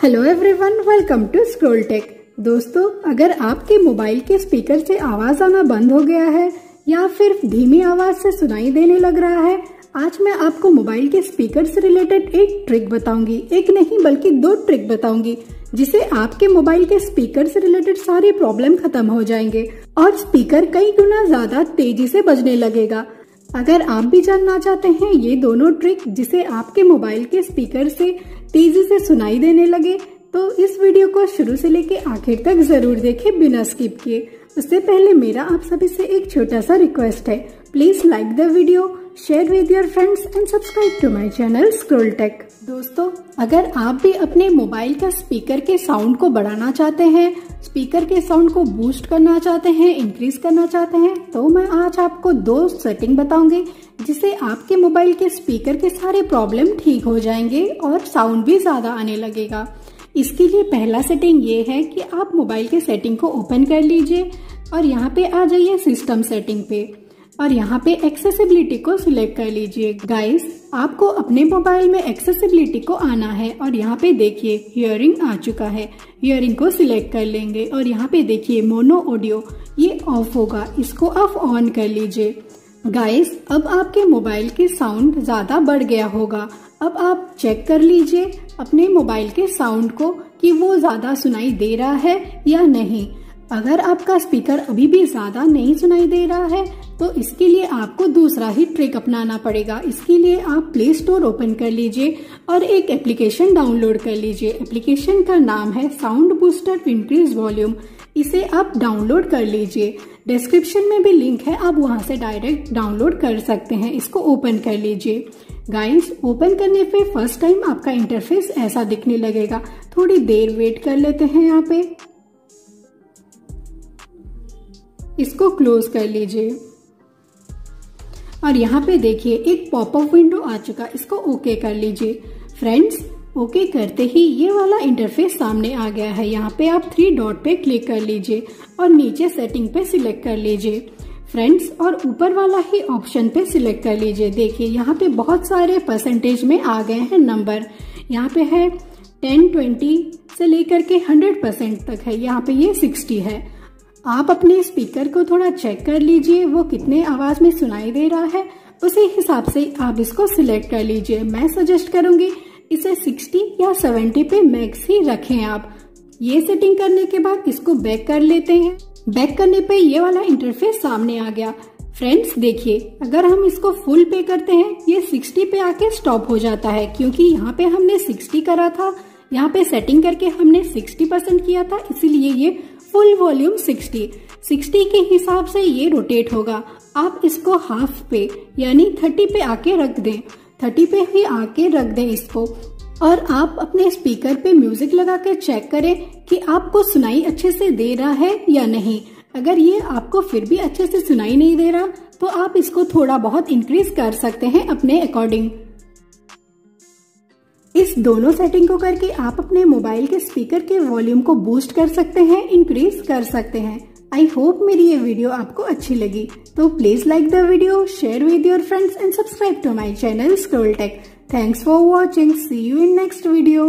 Hello everyone, welcome to scroll tech. दोस्तों, अगर आपके मोबाइल के स्पीकर से आवाज आना बंद हो गया है या फिर धीमी आवाज से सुनाई देने लग रहा है, आज मैं आपको मोबाइल के स्पीकर से रिलेटेड एक ट्रिक बताऊंगी। एक नहीं बल्कि 2 ट्रिक बताऊंगी जिसे आपके मोबाइल के स्पीकर से रिलेटेड सारे प्रॉब्लम खत्म हो जाएंगे और स्पीकर कई गुना ज्यादा तेजी से बजने लगेगा। अगर आप भी जानना चाहते हैं ये दोनों ट्रिक जिसे आपके मोबाइल के स्पीकर से तेजी से सुनाई देने लगे, तो इस वीडियो को शुरू से लेके आखिर तक जरूर देखें बिना स्किप किए। उससे पहले मेरा आप सभी से एक छोटा सा रिक्वेस्ट है, please like the video, share with your friends and subscribe to my channel scroll tech. दोस्तों, अगर आप भी अपने मोबाइल का स्पीकर के साउंड को बढ़ाना चाहते हैं, स्पीकर के साउंड को बूस्ट करना चाहते हैं, इंक्रीज करना चाहते हैं, तो मैं आज आपको 2 सेटिंग बताऊंगी जिससे आपके मोबाइल के स्पीकर के सारे प्रॉब्लम ठीक हो जाएंगे और साउंड भी ज्यादा आने लगेगा। इसके लिए पहला सेटिंग ये है कि आप मोबाइल के सेटिंग को ओपन कर लीजिए और यहाँ पे आ जाइए सिस्टम सेटिंग पे और यहाँ पे एक्सेसिबिलिटी को सिलेक्ट कर लीजिए। गाइस, आपको अपने मोबाइल में एक्सेसिबिलिटी को आना है और यहाँ पे देखिए हियरिंग आ चुका है। हियरिंग को सिलेक्ट कर लेंगे और यहाँ पे देखिए मोनो ऑडियो, ये ऑफ होगा, इसको आप ऑन कर लीजिए। गाइस, अब आपके मोबाइल के साउंड ज्यादा बढ़ गया होगा। अब आप चेक कर लीजिए अपने मोबाइल के साउंड को कि वो ज्यादा सुनाई दे रहा है या नहीं। अगर आपका स्पीकर अभी भी ज्यादा नहीं सुनाई दे रहा है तो इसके लिए आपको दूसरा ही ट्रिक अपनाना पड़ेगा। इसके लिए आप प्ले स्टोर ओपन कर लीजिए और एक एप्लीकेशन डाउनलोड कर लीजिए। एप्लीकेशन का नाम है sound booster to increase volume. इसे आप डाउनलोड कर लीजिए, डिस्क्रिप्शन में भी लिंक है, आप वहां से डायरेक्ट डाउनलोड कर सकते हैं। इसको ओपन कर लीजिए। गाइस, ओपन करने पे फर्स्ट टाइम आपका इंटरफेस ऐसा दिखने लगेगा। थोड़ी देर वेट कर लेते हैं। यहाँ पे इसको क्लोज कर लीजिए और यहाँ पे देखिए एक पॉपअप विंडो आ चुका, इसको ओके कर लीजिए। फ्रेंड्स, ओके करते ही ये वाला इंटरफेस सामने आ गया है। यहाँ पे आप 3 डॉट पे क्लिक कर लीजिए और नीचे सेटिंग पे सिलेक्ट कर लीजिए फ्रेंड्स, और ऊपर वाला ही ऑप्शन पे सिलेक्ट कर लीजिए। देखिए यहाँ पे बहुत सारे परसेंटेज में आ गए हैं नंबर। यहाँ पे है 10, 20 से लेकर के 100% तक है। यहाँ पे ये 60 है। आप अपने स्पीकर को थोड़ा चेक कर लीजिए वो कितने आवाज में सुनाई दे रहा है, उसी हिसाब से आप इसको सिलेक्ट कर लीजिए। मैं सजेस्ट करूंगी इसे 60 या 70 पे मैक्स ही रखें आप। ये सेटिंग करने के बाद इसको बैक कर लेते हैं। बैक करने पे ये वाला इंटरफेस सामने आ गया। फ्रेंड्स देखिए, अगर हम इसको फुल पे करते हैं ये 60 पे आके स्टॉप हो जाता है, क्योंकि यहाँ पे हमने 60 करा था, यहाँ पे सेटिंग करके हमने 60% किया था, इसीलिए ये फुल वॉल्यूम 60 के हिसाब से ये रोटेट होगा। आप इसको हाफ पे यानी 30 पे आके रख दें, 30 पे ही आके रख दें इसको, और आप अपने स्पीकर पे म्यूजिक लगा के चेक करें कि आपको सुनाई अच्छे से दे रहा है या नहीं। अगर ये आपको फिर भी अच्छे से सुनाई नहीं दे रहा तो आप इसको थोड़ा बहुत इंक्रीज कर सकते हैं अपने अकॉर्डिंग। इस दोनों सेटिंग को करके आप अपने मोबाइल के स्पीकर के वॉल्यूम को बूस्ट कर सकते हैं, इंक्रीज कर सकते हैं। आई होप मेरी ये वीडियो आपको अच्छी लगी, तो please like the video, share with your friends and subscribe to my channel scroll tech. Thanks for watching. See you in next video.